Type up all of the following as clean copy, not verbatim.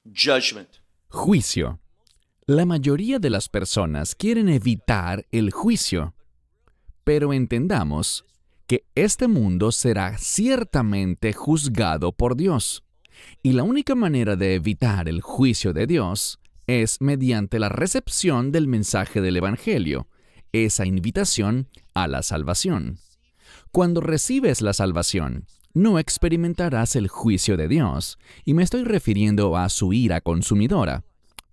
judgment. Juicio. La mayoría de las personas quieren evitar el juicio, pero entendamos que este mundo será ciertamente juzgado por Dios, y la única manera de evitar el juicio de Dios es mediante la recepción del mensaje del Evangelio, esa invitación a la salvación. Cuando recibes la salvación, no experimentarás el juicio de Dios, y me estoy refiriendo a su ira consumidora.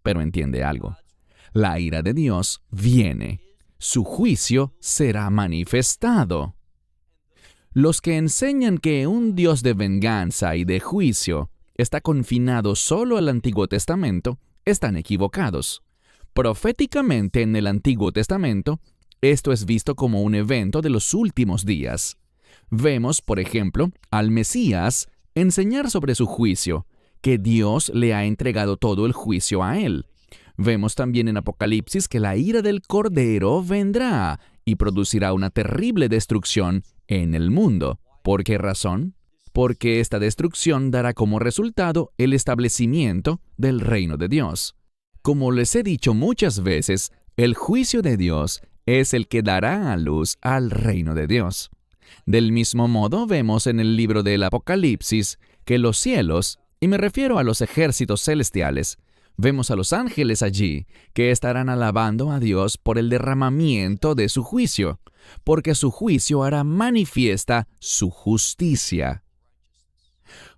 Pero entiende algo. La ira de Dios viene. Su juicio será manifestado. Los que enseñan que un Dios de venganza y de juicio está confinado solo al Antiguo Testamento están equivocados. Proféticamente en el Antiguo Testamento, esto es visto como un evento de los últimos días. Vemos, por ejemplo, al Mesías enseñar sobre su juicio, que Dios le ha entregado todo el juicio a él. Vemos también en Apocalipsis que la ira del Cordero vendrá y producirá una terrible destrucción en el mundo. ¿Por qué razón? Porque esta destrucción dará como resultado el establecimiento del reino de Dios. Como les he dicho muchas veces, el juicio de Dios es el que dará a luz al reino de Dios. Del mismo modo, vemos en el libro del Apocalipsis que los cielos, y me refiero a los ejércitos celestiales, vemos a los ángeles allí que estarán alabando a Dios por el derramamiento de su juicio, porque su juicio hará manifiesta su justicia.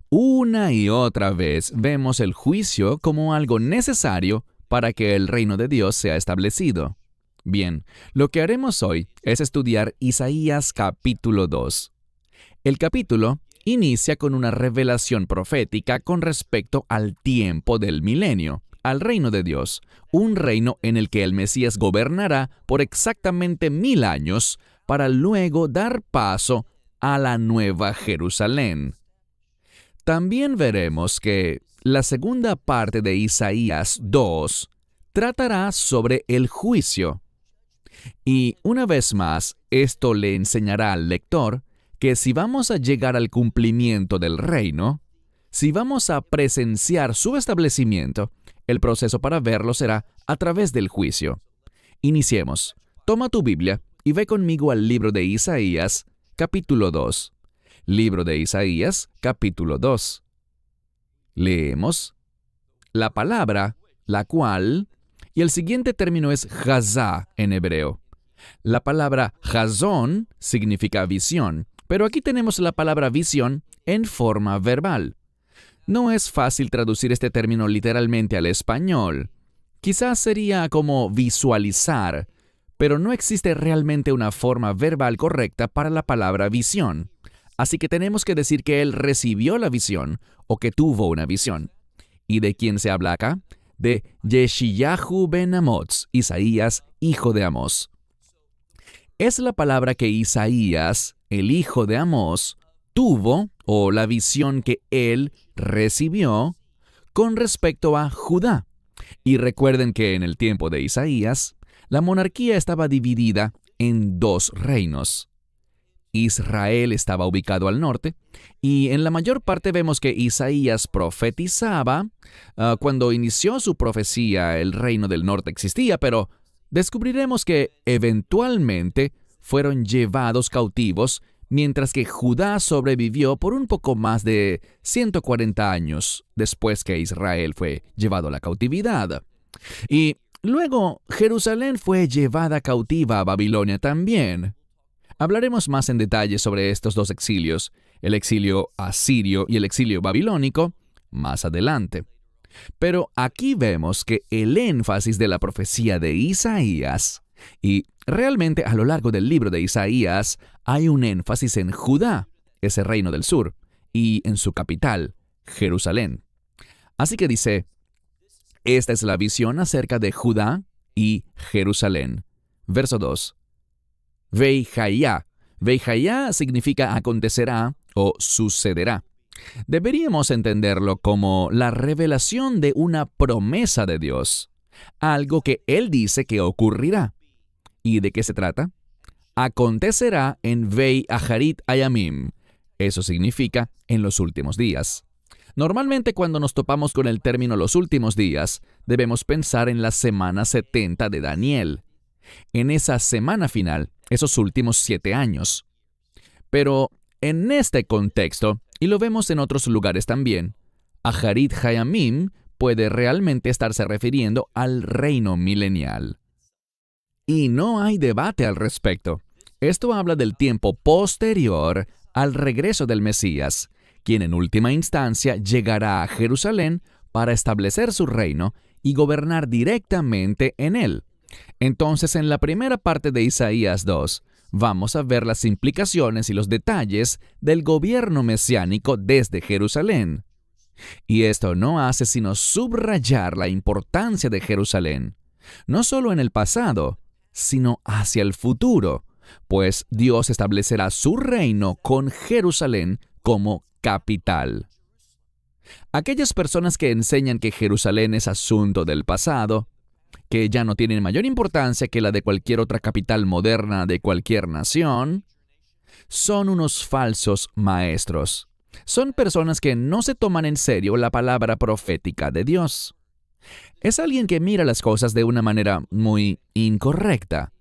Una y otra vez vemos el juicio como algo necesario para que el reino de Dios sea establecido. Bien, lo que haremos hoy es estudiar Isaías capítulo 2. El capítulo inicia con una revelación profética con respecto al tiempo del milenio, al reino de Dios, un reino en el que el Mesías gobernará por exactamente 1000 años para luego dar paso a la nueva Jerusalén. También veremos que la segunda parte de Isaías 2 tratará sobre el juicio. Y una vez más, esto le enseñará al lector que si vamos a llegar al cumplimiento del reino, si vamos a presenciar su establecimiento, el proceso para verlo será a través del juicio. Iniciemos. Toma tu Biblia y ve conmigo al libro de Isaías, capítulo 2. Libro de Isaías, capítulo 2. Leemos la palabra, la cual, y el siguiente término es jazá en hebreo. La palabra jazón significa visión, pero aquí tenemos la palabra visión en forma verbal. No es fácil traducir este término literalmente al español. Quizás sería como visualizar, pero no existe realmente una forma verbal correcta para la palabra visión. Así que tenemos que decir que él recibió la visión o que tuvo una visión. ¿Y de quién se habla acá? De Yeshayahu ben Amoz, Isaías, hijo de Amós. Es la palabra que Isaías, el hijo de Amós, tuvo, o la visión que él recibió, con respecto a Judá. Y recuerden que en el tiempo de Isaías, la monarquía estaba dividida en 2 reinos. Israel estaba ubicado al norte, y en la mayor parte vemos que Isaías profetizaba. Cuando inició su profecía, el reino del norte existía, pero descubriremos que eventualmente fueron llevados cautivos, mientras que Judá sobrevivió por un poco más de 140 años después que Israel fue llevado a la cautividad. Y luego Jerusalén fue llevada cautiva a Babilonia también. Hablaremos más en detalle sobre estos 2 exilios, el exilio asirio y el exilio babilónico, más adelante. Pero aquí vemos que el énfasis de la profecía de Isaías, y realmente a lo largo del libro de Isaías hay un énfasis en Judá, ese reino del sur, y en su capital, Jerusalén. Así que dice, esta es la visión acerca de Judá y Jerusalén. Verso 2. Veihaya. Veihaya significa acontecerá o sucederá. Deberíamos entenderlo como la revelación de una promesa de Dios, algo que Él dice que ocurrirá. ¿Y de qué se trata? Acontecerá en Vei Aharit Ayamim. Eso significa en los últimos días. Normalmente cuando nos topamos con el término los últimos días, debemos pensar en la semana 70 de Daniel, en esa semana final, esos últimos 7 años. Pero en este contexto, y lo vemos en otros lugares también, Aharit Hayamim puede realmente estarse refiriendo al reino milenial. Y no hay debate al respecto. Esto habla del tiempo posterior al regreso del Mesías, quien en última instancia llegará a Jerusalén para establecer su reino y gobernar directamente en él. Entonces, en la primera parte de Isaías 2, vamos a ver las implicaciones y los detalles del gobierno mesiánico desde Jerusalén. Y esto no hace sino subrayar la importancia de Jerusalén, no solo en el pasado, sino hacia el futuro, pues Dios establecerá su reino con Jerusalén como capital. Aquellas personas que enseñan que Jerusalén es asunto del pasado, que ya no tienen mayor importancia que la de cualquier otra capital moderna de cualquier nación, son unos falsos maestros. Son personas que no se toman en serio la palabra profética de Dios. Es alguien que mira las cosas de una manera muy incorrecta,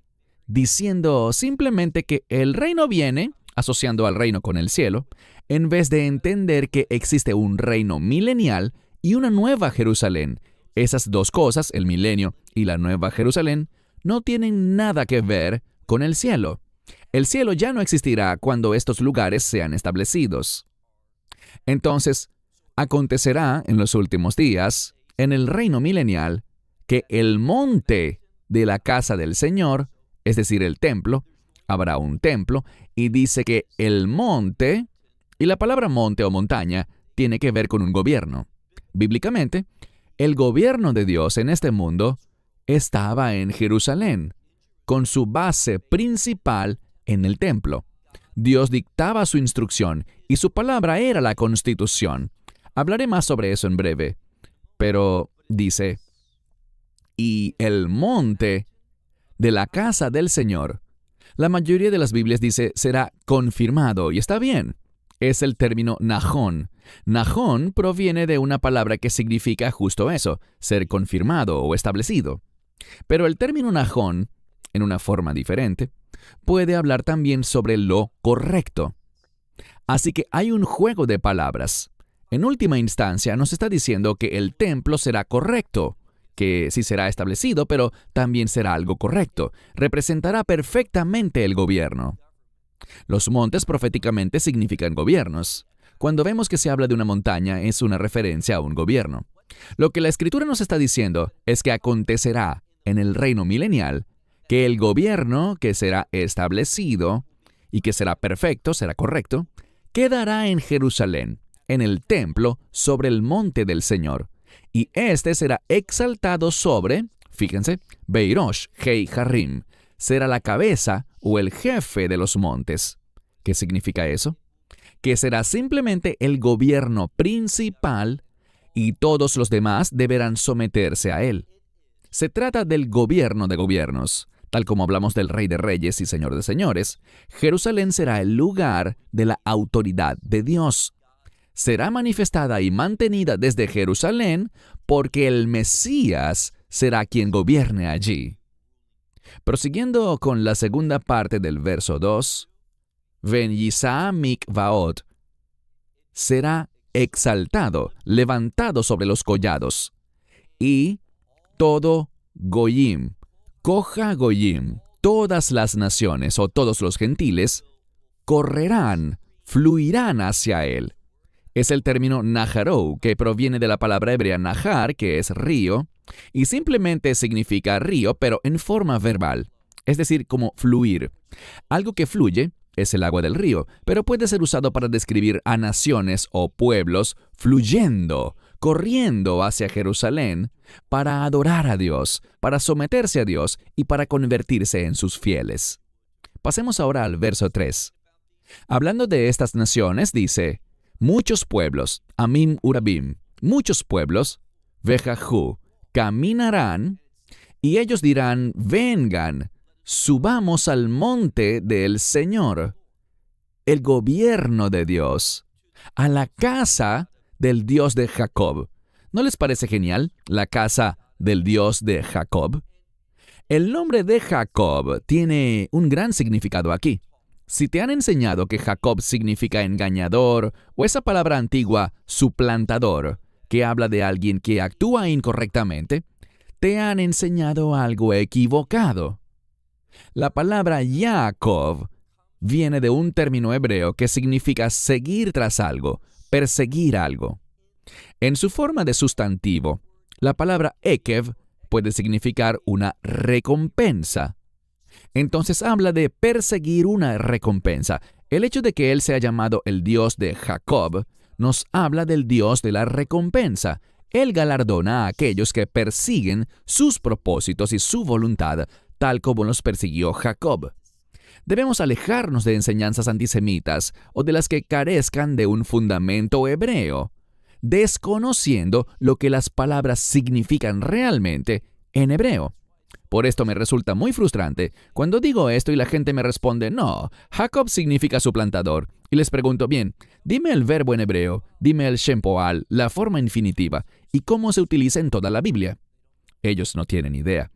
diciendo simplemente que el reino viene, asociando al reino con el cielo, en vez de entender que existe un reino milenial y una nueva Jerusalén. Esas dos cosas, el milenio y la nueva Jerusalén, no tienen nada que ver con el cielo. El cielo ya no existirá cuando estos lugares sean establecidos. Entonces, acontecerá en los últimos días, en el reino milenial, que el monte de la casa del Señor, es decir, el templo, habrá un templo, y dice que el monte, y la palabra monte o montaña, tiene que ver con un gobierno. Bíblicamente, el gobierno de Dios en este mundo estaba en Jerusalén, con su base principal en el templo. Dios dictaba su instrucción y su palabra era la Constitución. Hablaré más sobre eso en breve. Pero dice, y el monte de la casa del Señor. La mayoría de las Biblias dice será confirmado, y está bien. Es el término Najón. Najón proviene de una palabra que significa justo eso, ser confirmado o establecido. Pero el término Najón, en una forma diferente, puede hablar también sobre lo correcto. Así que hay un juego de palabras. En última instancia, nos está diciendo que el templo será correcto, que sí será establecido, pero también será algo correcto. Representará perfectamente el gobierno. Los montes proféticamente significan gobiernos. Cuando vemos que se habla de una montaña, es una referencia a un gobierno. Lo que la Escritura nos está diciendo es que acontecerá en el reino milenial que el gobierno que será establecido y que será perfecto, será correcto, quedará en Jerusalén, en el templo, sobre el monte del Señor. Y éste será exaltado sobre, fíjense, Beirosh Hei Harim, será la cabeza o el jefe de los montes. ¿Qué significa eso? Que será simplemente el gobierno principal y todos los demás deberán someterse a él. Se trata del gobierno de gobiernos. Tal como hablamos del Rey de Reyes y Señor de Señores, Jerusalén será el lugar de la autoridad de Dios. Será manifestada y mantenida desde Jerusalén porque el Mesías será quien gobierne allí. Prosiguiendo con la segunda parte del verso 2, Ven Yisá Mikvaot, será exaltado, levantado sobre los collados, y todo Goyim, Coja Goyim, todas las naciones o todos los gentiles, correrán, fluirán hacia él. Es el término Naharou, que proviene de la palabra hebrea Nahar, que es río, y simplemente significa río, pero en forma verbal, es decir, como fluir. Algo que fluye es el agua del río, pero puede ser usado para describir a naciones o pueblos fluyendo, corriendo hacia Jerusalén para adorar a Dios, para someterse a Dios y para convertirse en sus fieles. Pasemos ahora al verso 3. Hablando de estas naciones, dice, muchos pueblos, Amim Urabim, muchos pueblos, Vejajú, caminarán, y ellos dirán, vengan, subamos al monte del Señor, el gobierno de Dios, a la casa del Dios de Jacob. ¿No les parece genial? La casa del Dios de Jacob. El nombre de Jacob tiene un gran significado aquí. Si te han enseñado que Jacob significa engañador, o esa palabra antigua, suplantador, que habla de alguien que actúa incorrectamente, te han enseñado algo equivocado. La palabra Jacob viene de un término hebreo que significa seguir tras algo, perseguir algo. En su forma de sustantivo, la palabra ekev puede significar una recompensa. Entonces habla de perseguir una recompensa. El hecho de que él sea llamado el Dios de Jacob nos habla del Dios de la recompensa. Él galardona a aquellos que persiguen sus propósitos y su voluntad, tal como los persiguió Jacob. Debemos alejarnos de enseñanzas antisemitas o de las que carezcan de un fundamento hebreo, desconociendo lo que las palabras significan realmente en hebreo. Por esto me resulta muy frustrante cuando digo esto y la gente me responde, no, Jacob significa suplantador. Y les pregunto, bien, dime el verbo en hebreo, dime el shem poal, la forma infinitiva, y cómo se utiliza en toda la Biblia. Ellos no tienen idea.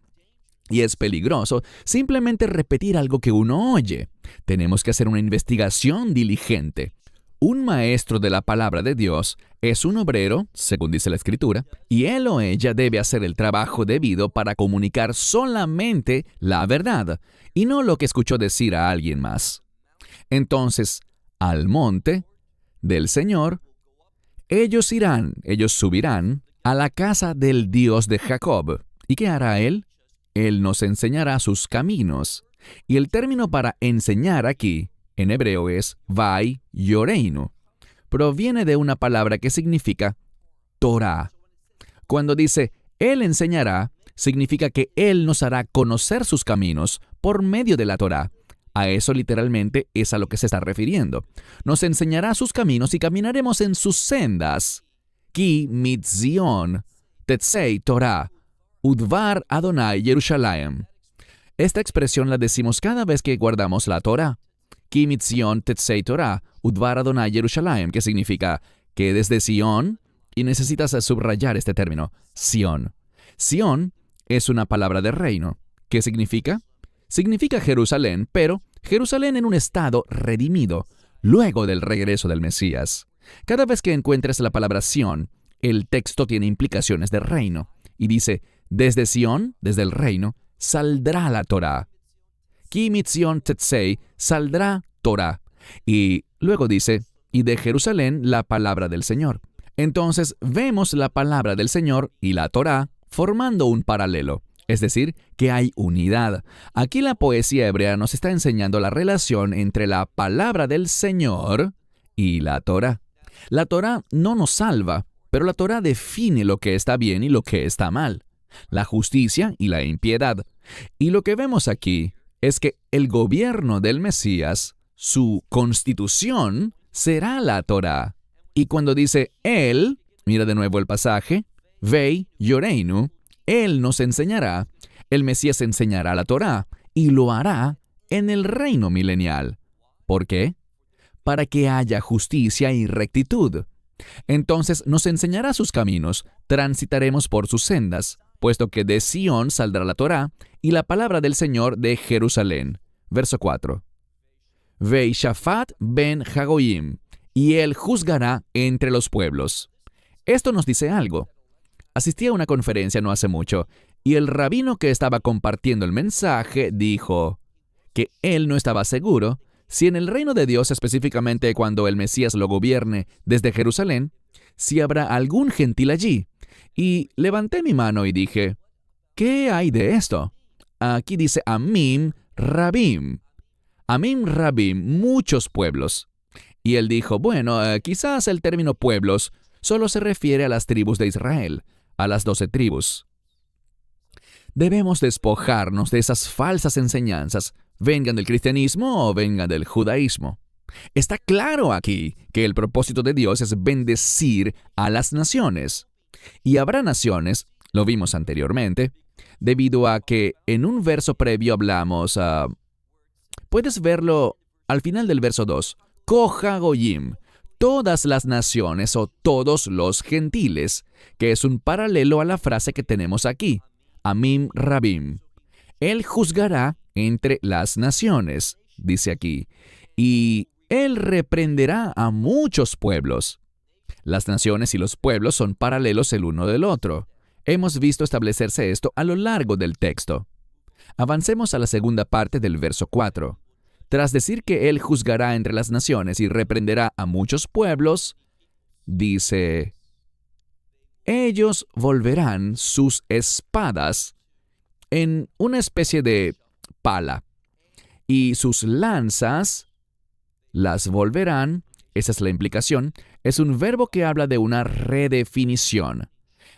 Y es peligroso simplemente repetir algo que uno oye. Tenemos que hacer una investigación diligente. Un maestro de la palabra de Dios es un obrero, según dice la Escritura, y él o ella debe hacer el trabajo debido para comunicar solamente la verdad, y no lo que escuchó decir a alguien más. Entonces, al monte del Señor, ellos subirán a la casa del Dios de Jacob. ¿Y qué hará él? Él nos enseñará sus caminos. Y el término para enseñar aquí, en hebreo es vai yoreinu. Proviene de una palabra que significa Torah. Cuando dice Él enseñará, significa que Él nos hará conocer sus caminos por medio de la Torah. A eso literalmente es a lo que se está refiriendo. Nos enseñará sus caminos y caminaremos en sus sendas. Ki mitzion tetzei Torah, udvar Adonai Yerushalayim. Esta expresión la decimos cada vez que guardamos la Torah. Ki mitzion tetzei Torah, udvar Adonai Yerushalayim, que significa que desde Sion, y necesitas subrayar este término, Sion. Sion es una palabra de reino. ¿Qué significa? Significa Jerusalén, pero Jerusalén en un estado redimido, luego del regreso del Mesías. Cada vez que encuentres la palabra Sion, el texto tiene implicaciones de reino, y dice, desde Sion, desde el reino, saldrá la Torah. Ki mitzion tetzei, saldrá Torah. Y luego dice, y de Jerusalén la palabra del Señor. Entonces vemos la palabra del Señor y la Torah formando un paralelo. Es decir, que hay unidad. Aquí la poesía hebrea nos está enseñando la relación entre la palabra del Señor y la Torah. La Torah no nos salva, pero la Torah define lo que está bien y lo que está mal, la justicia y la impiedad. Y lo que vemos aquí es que el gobierno del Mesías, su constitución, será la Torah. Y cuando dice Él, mira de nuevo el pasaje, Vei Yoreinu, Él nos enseñará, el Mesías enseñará la Torah y lo hará en el reino milenial. ¿Por qué? Para que haya justicia y rectitud. Entonces nos enseñará sus caminos, transitaremos por sus sendas, puesto que de Sion saldrá la Torah y la palabra del Señor de Jerusalén. Verso 4. Veishafat ben Hagoyim, y él juzgará entre los pueblos. Esto nos dice algo. Asistí a una conferencia no hace mucho, y el rabino que estaba compartiendo el mensaje dijo que él no estaba seguro si en el reino de Dios, específicamente cuando el Mesías lo gobierne desde Jerusalén, si habrá algún gentil allí. Y levanté mi mano y dije, ¿qué hay de esto? Aquí dice Amim Rabim. Amim Rabim, muchos pueblos. Y él dijo, bueno, quizás el término pueblos solo se refiere a las tribus de Israel, a las 12 tribus. Debemos despojarnos de esas falsas enseñanzas, vengan del cristianismo o vengan del judaísmo. Está claro aquí que el propósito de Dios es bendecir a las naciones. Y habrá naciones, lo vimos anteriormente, debido a que en un verso previo hablamos, puedes verlo al final del verso 2, Koha Goyim, todas las naciones o todos los gentiles, que es un paralelo a la frase que tenemos aquí, Amim Rabim. Él juzgará entre las naciones, dice aquí, y Él reprenderá a muchos pueblos. Las naciones y los pueblos son paralelos el uno del otro. Hemos visto establecerse esto a lo largo del texto. Avancemos a la segunda parte del verso 4. Tras decir que Él juzgará entre las naciones y reprenderá a muchos pueblos, dice, ellos volverán sus espadas en una especie de pala, y sus lanzas las volverán, esa es la implicación, es un verbo que habla de una redefinición.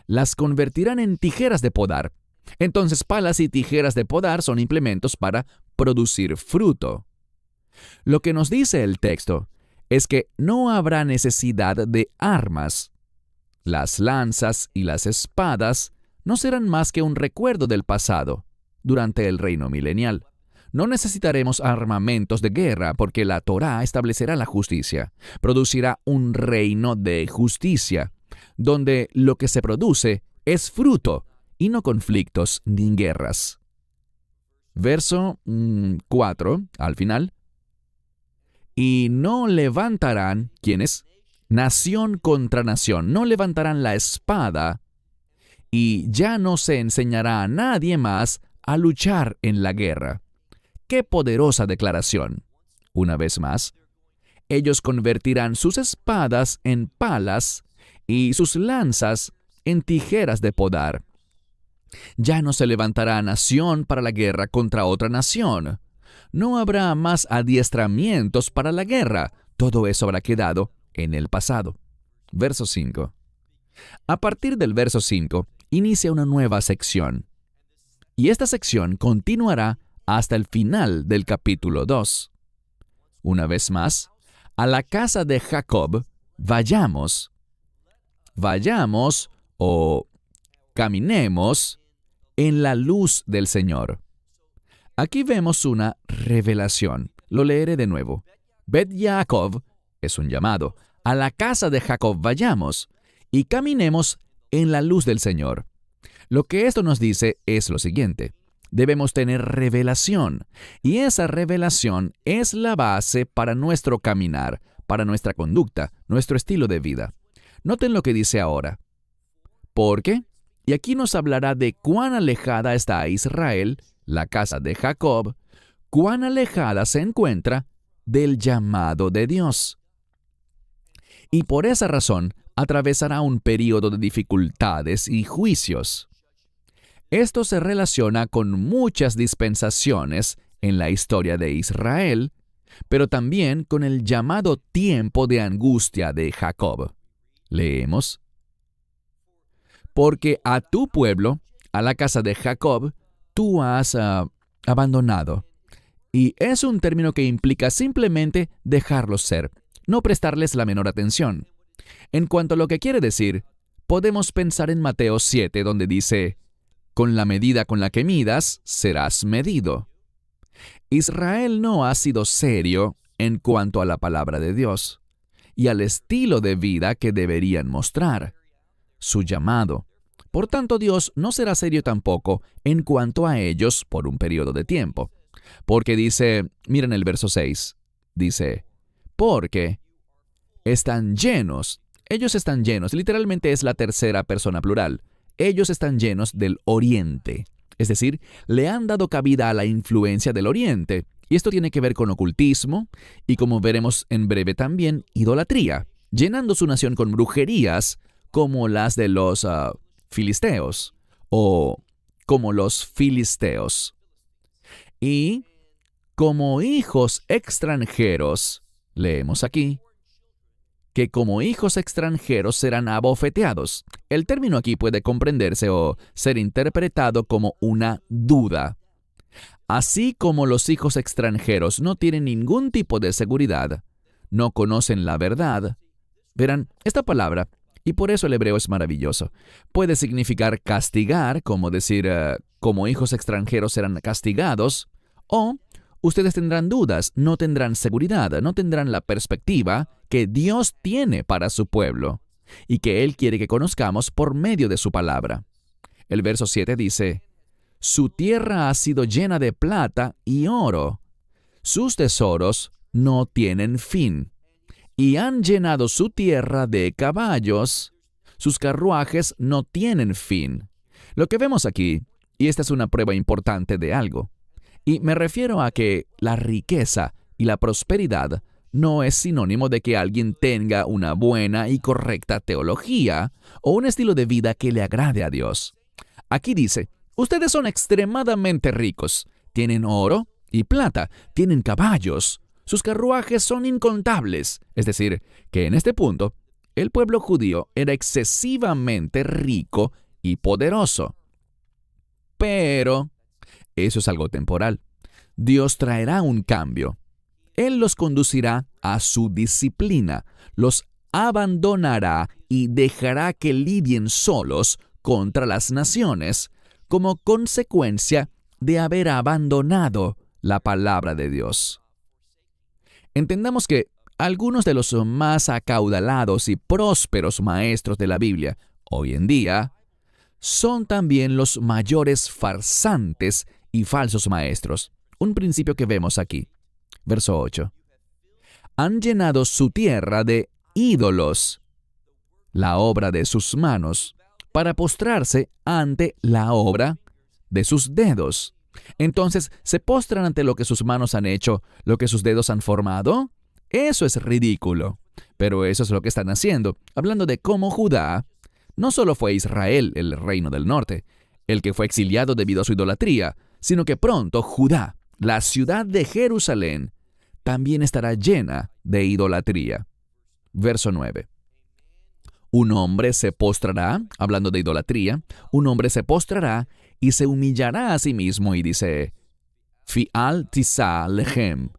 Las convertirán en tijeras de podar. Entonces, palas y tijeras de podar son implementos para producir fruto. Lo que nos dice el texto es que no habrá necesidad de armas. Las lanzas y las espadas no serán más que un recuerdo del pasado durante el reino milenial. No necesitaremos armamentos de guerra porque la Torá establecerá la justicia. Producirá un reino de justicia, donde lo que se produce es fruto y no conflictos ni guerras. Verso 4, al final. Y no levantarán, ¿quiénes? Nación contra nación. No levantarán la espada y ya no se enseñará a nadie más a luchar en la guerra. ¡Qué poderosa declaración! Una vez más, ellos convertirán sus espadas en palas y sus lanzas en tijeras de podar. Ya no se levantará nación para la guerra contra otra nación. No habrá más adiestramientos para la guerra. Todo eso habrá quedado en el pasado. Verso 5. A partir del verso 5, inicia una nueva sección. Y esta sección continuará hasta el final del capítulo 2. Una vez más, a la casa de Jacob vayamos. Vayamos o caminemos en la luz del Señor. Aquí vemos una revelación. Lo leeré de nuevo. Bet Yaakov es un llamado. A la casa de Jacob vayamos y caminemos en la luz del Señor. Lo que esto nos dice es lo siguiente. Debemos tener revelación, y esa revelación es la base para nuestro caminar, para nuestra conducta, nuestro estilo de vida. Noten lo que dice ahora. ¿Por qué? Y aquí nos hablará de cuán alejada está Israel, la casa de Jacob, cuán alejada se encuentra del llamado de Dios. Y por esa razón atravesará un período de dificultades y juicios. Esto se relaciona con muchas dispensaciones en la historia de Israel, pero también con el llamado tiempo de angustia de Jacob. Leemos. Porque a tu pueblo, a la casa de Jacob, tú has abandonado. Y es un término que implica simplemente dejarlos ser, no prestarles la menor atención. En cuanto a lo que quiere decir, podemos pensar en Mateo 7, donde dice, con la medida con la que midas, serás medido. Israel no ha sido serio en cuanto a la palabra de Dios y al estilo de vida que deberían mostrar, su llamado. Por tanto, Dios no será serio tampoco en cuanto a ellos por un periodo de tiempo. Porque dice, miren el verso 6, dice, porque están llenos, ellos están llenos, literalmente es la tercera persona plural, ellos están llenos del oriente, es decir, le han dado cabida a la influencia del oriente, y esto tiene que ver con ocultismo, y como veremos en breve también, idolatría, llenando su nación con brujerías como las de los filisteos, o como los filisteos. Y como hijos extranjeros, leemos aquí, que como hijos extranjeros serán abofeteados. El término aquí puede comprenderse o ser interpretado como una duda. Así como los hijos extranjeros no tienen ningún tipo de seguridad, no conocen la verdad. Verán, esta palabra, y por eso el hebreo es maravilloso, puede significar castigar, como decir, como hijos extranjeros serán castigados, o Ustedes tendrán dudas, no tendrán seguridad, no tendrán la perspectiva que Dios tiene para su pueblo y que Él quiere que conozcamos por medio de su palabra. El verso 7 dice, «Su tierra ha sido llena de plata y oro. Sus tesoros no tienen fin. Y han llenado su tierra de caballos. Sus carruajes no tienen fin». Lo que vemos aquí, y esta es una prueba importante de algo, y me refiero a que la riqueza y la prosperidad no es sinónimo de que alguien tenga una buena y correcta teología o un estilo de vida que le agrade a Dios. Aquí dice, ustedes son extremadamente ricos, tienen oro y plata, tienen caballos, sus carruajes son incontables. Es decir, que en este punto, el pueblo judío era excesivamente rico y poderoso. Pero eso es algo temporal. Dios traerá un cambio. Él los conducirá a su disciplina, los abandonará y dejará que lidien solos contra las naciones como consecuencia de haber abandonado la palabra de Dios. Entendamos que algunos de los más acaudalados y prósperos maestros de la Biblia hoy en día son también los mayores farsantes y falsos maestros. Un principio que vemos aquí. Verso 8. Han llenado su tierra de ídolos, la obra de sus manos, para postrarse ante la obra de sus dedos. Entonces, ¿se postran ante lo que sus manos han hecho, lo que sus dedos han formado? Eso es ridículo. Pero eso es lo que están haciendo, hablando de cómo Judá no solo fue Israel, el reino del norte, el que fue exiliado debido a su idolatría, sino que pronto Judá, la ciudad de Jerusalén, también estará llena de idolatría. Verso 9. Un hombre se postrará, hablando de idolatría, un hombre se postrará y se humillará a sí mismo y dice, Fi'al tisa lehem,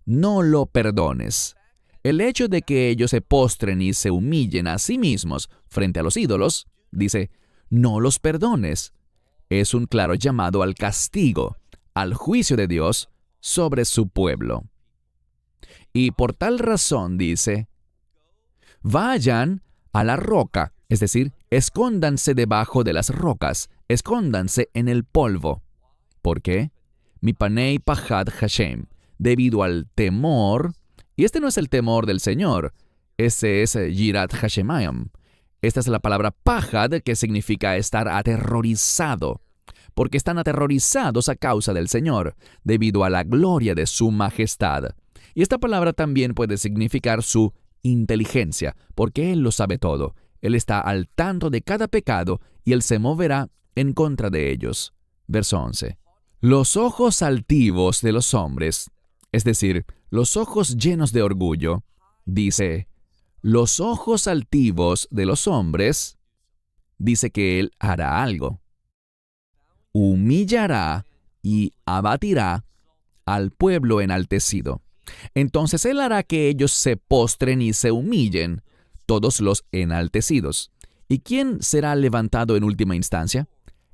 no lo perdones. El hecho de que ellos se postren y se humillen a sí mismos frente a los ídolos, dice, no los perdones. Es un claro llamado al castigo, al juicio de Dios sobre su pueblo. Y por tal razón dice, vayan a la roca, es decir, escóndanse debajo de las rocas, escóndanse en el polvo. ¿Por qué? Mipanei pachad Hashem, debido al temor, y este no es el temor del Señor, ese es Yirat Hashemayim. Esta es la palabra pachad, que significa estar aterrorizado, porque están aterrorizados a causa del Señor, debido a la gloria de su majestad. Y esta palabra también puede significar su inteligencia, porque Él lo sabe todo. Él está al tanto de cada pecado y Él se moverá en contra de ellos. Verso 11. Los ojos altivos de los hombres, es decir, los ojos llenos de orgullo, dice, los ojos altivos de los hombres, dice que Él hará algo. Humillará y abatirá al pueblo enaltecido. Entonces Él hará que ellos se postren y se humillen, todos los enaltecidos. ¿Y quién será levantado en última instancia?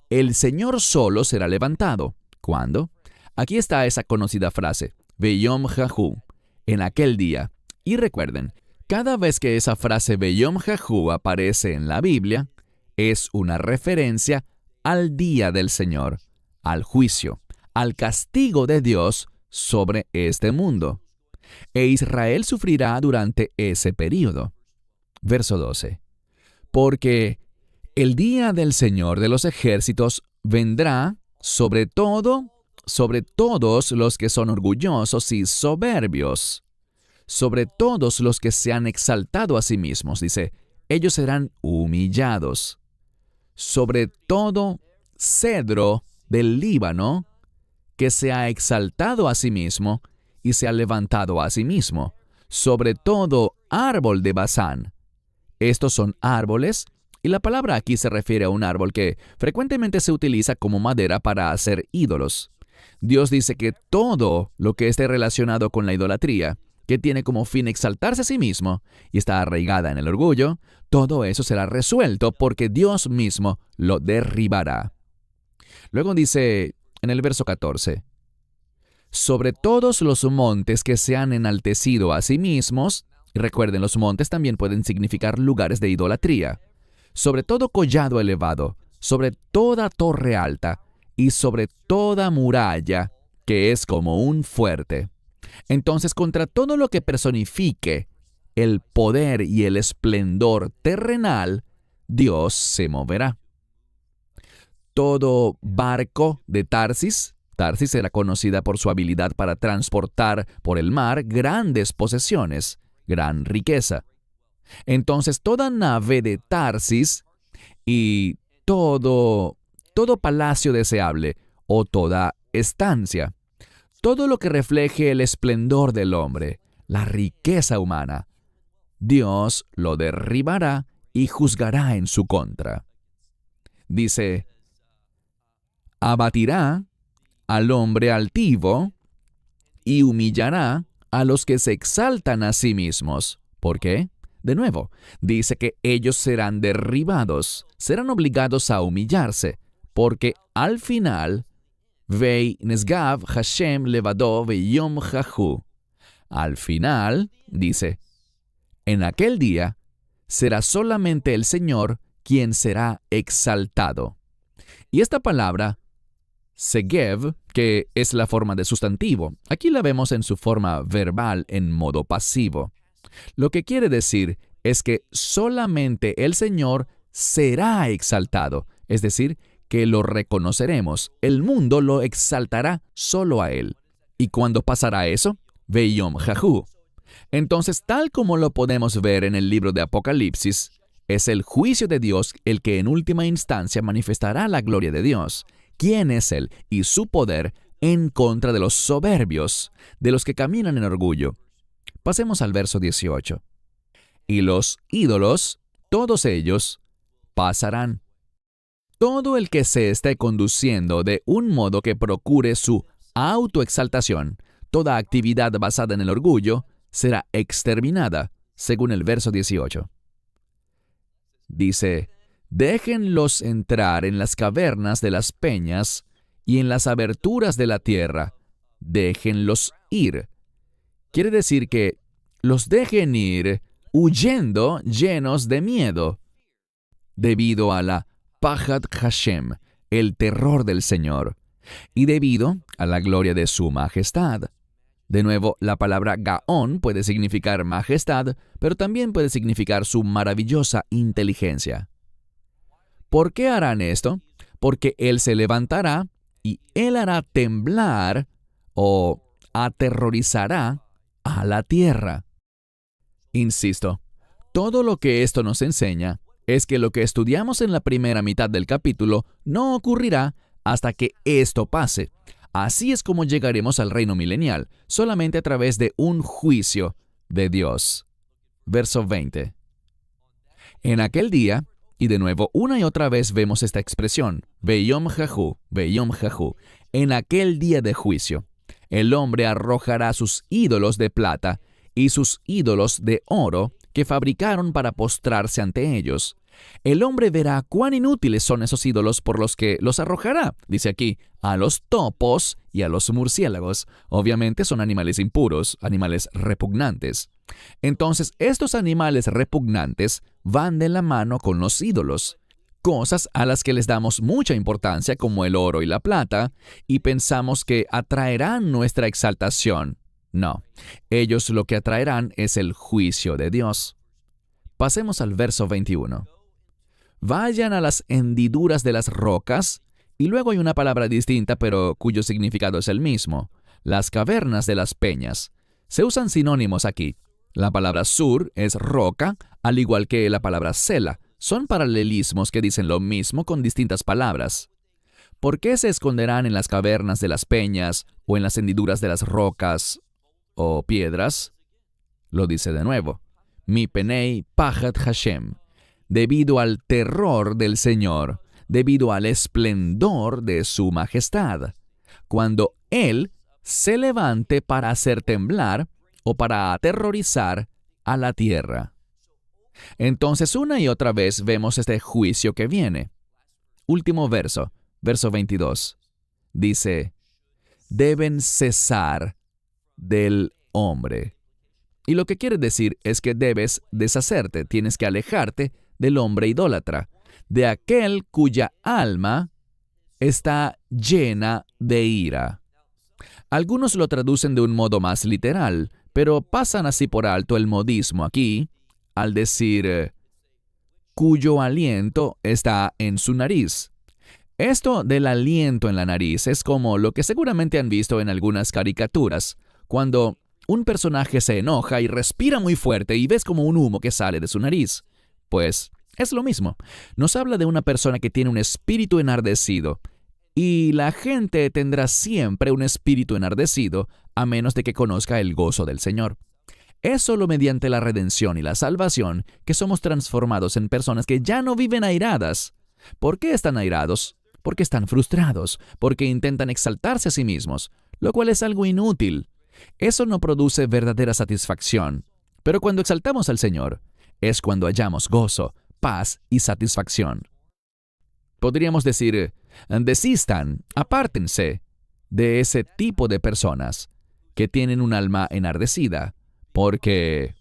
El Señor solo será levantado. ¿Cuándo? Aquí está esa conocida frase, Beyom Jahu, en aquel día. Y recuerden, cada vez que esa frase Beyom Jahu aparece en la Biblia, es una referencia al día del Señor, al juicio, al castigo de Dios sobre este mundo. E Israel sufrirá durante ese período. Verso 12. Porque el día del Señor de los ejércitos vendrá sobre todos los que son orgullosos y soberbios, sobre todos los que se han exaltado a sí mismos. Dice, ellos serán humillados. Sobre todo cedro del Líbano, que se ha exaltado a sí mismo y se ha levantado a sí mismo, sobre todo árbol de Basán. Estos son árboles, y la palabra aquí se refiere a un árbol que frecuentemente se utiliza como madera para hacer ídolos. Dios dice que todo lo que esté relacionado con la idolatría, que tiene como fin exaltarse a sí mismo y está arraigada en el orgullo, todo eso será resuelto porque Dios mismo lo derribará. Luego dice en el verso 14, sobre todos los montes que se han enaltecido a sí mismos, y recuerden, los montes también pueden significar lugares de idolatría, sobre todo collado elevado, sobre toda torre alta, y sobre toda muralla, que es como un fuerte. Entonces, contra todo lo que personifique el poder y el esplendor terrenal, Dios se moverá. Todo barco de Tarsis era conocida por su habilidad para transportar por el mar grandes posesiones, gran riqueza. Entonces, toda nave de Tarsis y todo palacio deseable o toda estancia, todo lo que refleje el esplendor del hombre, la riqueza humana, Dios lo derribará y juzgará en su contra. Dice, abatirá al hombre altivo y humillará a los que se exaltan a sí mismos. ¿Por qué? De nuevo, dice que ellos serán derribados, serán obligados a humillarse, porque al final, Vei nesgav Hashem levado veyom jahu. Al final, dice, en aquel día, será solamente el Señor quien será exaltado. Y esta palabra, segev, que es la forma de sustantivo, aquí la vemos en su forma verbal en modo pasivo. Lo que quiere decir es que solamente el Señor será exaltado, es decir, que lo reconoceremos. El mundo lo exaltará solo a Él. ¿Y cuándo pasará eso? Veyom jahu. Entonces, tal como lo podemos ver en el libro de Apocalipsis, es el juicio de Dios el que en última instancia manifestará la gloria de Dios. ¿Quién es Él y su poder en contra de los soberbios, de los que caminan en orgullo? Pasemos al verso 18. Y los ídolos, todos ellos, pasarán. Todo el que se esté conduciendo de un modo que procure su autoexaltación, toda actividad basada en el orgullo, será exterminada, según el verso 18. Dice, déjenlos entrar en las cavernas de las peñas y en las aberturas de la tierra, déjenlos ir. Quiere decir que los dejen ir huyendo llenos de miedo, debido a la Pajat Hashem, el terror del Señor, y debido a la gloria de su majestad. De nuevo, la palabra Gaón puede significar majestad, pero también puede significar su maravillosa inteligencia. ¿Por qué harán esto? Porque Él se levantará y Él hará temblar o aterrorizará a la tierra. Insisto, todo lo que esto nos enseña es que lo que estudiamos en la primera mitad del capítulo no ocurrirá hasta que esto pase. Así es como llegaremos al reino milenial, solamente a través de un juicio de Dios. Verso 20. En aquel día, y de nuevo una y otra vez vemos esta expresión, Veyom jahu, en aquel día de juicio, el hombre arrojará sus ídolos de plata y sus ídolos de oro que fabricaron para postrarse ante ellos. El hombre verá cuán inútiles son esos ídolos por los que los arrojará. Dice aquí, a los topos y a los murciélagos. Obviamente son animales impuros, animales repugnantes. Entonces, estos animales repugnantes van de la mano con los ídolos, cosas a las que les damos mucha importancia como el oro y la plata, y pensamos que atraerán nuestra exaltación. No, ellos lo que atraerán es el juicio de Dios. Pasemos al verso 21. Vayan a las hendiduras de las rocas, y luego hay una palabra distinta pero cuyo significado es el mismo, las cavernas de las peñas. Se usan sinónimos aquí. La palabra sur es roca, al igual que la palabra sela. Son paralelismos que dicen lo mismo con distintas palabras. ¿Por qué se esconderán en las cavernas de las peñas o en las hendiduras de las rocas o piedras? Lo dice de nuevo. Mi penei pajat Hashem. Debido al terror del Señor, debido al esplendor de su majestad. Cuando Él se levante para hacer temblar o para aterrorizar a la tierra. Entonces, una y otra vez vemos este juicio que viene. Último verso, verso 22. Dice, deben cesar del hombre. Y lo que quiere decir es que debes deshacerte, tienes que alejarte del hombre idólatra, de aquel cuya alma está llena de ira. Algunos lo traducen de un modo más literal, pero pasan así por alto el modismo aquí, al decir cuyo aliento está en su nariz. Esto del aliento en la nariz es como lo que seguramente han visto en algunas caricaturas, cuando un personaje se enoja y respira muy fuerte y ves como un humo que sale de su nariz. Pues es lo mismo. Nos habla de una persona que tiene un espíritu enardecido. Y la gente tendrá siempre un espíritu enardecido a menos de que conozca el gozo del Señor. Es solo mediante la redención y la salvación que somos transformados en personas que ya no viven airadas. ¿Por qué están airados? Porque están frustrados, porque intentan exaltarse a sí mismos, lo cual es algo inútil. Eso no produce verdadera satisfacción. Pero cuando exaltamos al Señor, es cuando hallamos gozo, paz y satisfacción. Podríamos decir, desistan, apártense de ese tipo de personas que tienen un alma enardecida, porque,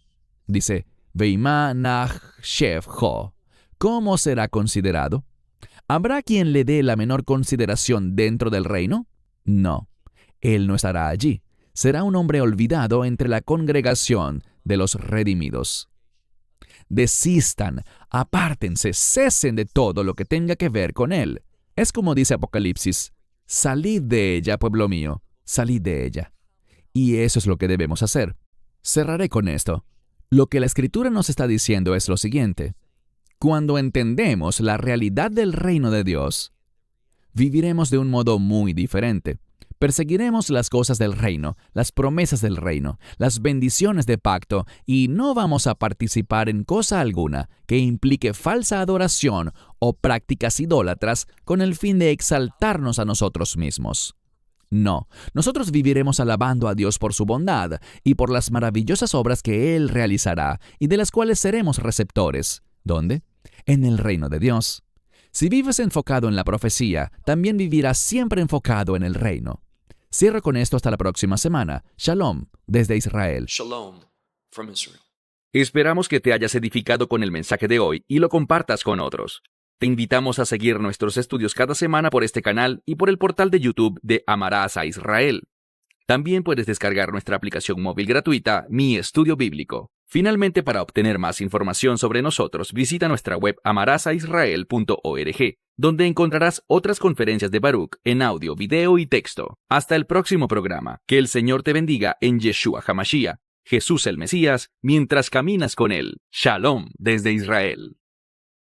dice, Veimá nach Shev Ho, ¿cómo será considerado? ¿Habrá quien le dé la menor consideración dentro del reino? No, él no estará allí. Será un hombre olvidado entre la congregación de los redimidos. Desistan, apártense, cesen de todo lo que tenga que ver con él. Es como dice Apocalipsis, salid de ella, pueblo mío, salid de ella. Y eso es lo que debemos hacer. Cerraré con esto. Lo que la Escritura nos está diciendo es lo siguiente. Cuando entendemos la realidad del reino de Dios, viviremos de un modo muy diferente. Perseguiremos las cosas del reino, las promesas del reino, las bendiciones de pacto, y no vamos a participar en cosa alguna que implique falsa adoración o prácticas idólatras con el fin de exaltarnos a nosotros mismos. No, nosotros viviremos alabando a Dios por su bondad y por las maravillosas obras que Él realizará y de las cuales seremos receptores. ¿Dónde? En el reino de Dios. Si vives enfocado en la profecía, también vivirás siempre enfocado en el reino. Cierro con esto hasta la próxima semana. Shalom, desde Israel. Shalom from Israel. Esperamos que te hayas edificado con el mensaje de hoy y lo compartas con otros. Te invitamos a seguir nuestros estudios cada semana por este canal y por el portal de YouTube de Amarás a Israel. También puedes descargar nuestra aplicación móvil gratuita, Mi Estudio Bíblico. Finalmente, para obtener más información sobre nosotros, visita nuestra web amarasaisrael.org, donde encontrarás otras conferencias de Baruch en audio, video y texto. Hasta el próximo programa. Que el Señor te bendiga en Yeshua HaMashiach, Jesús el Mesías, mientras caminas con Él. Shalom desde Israel.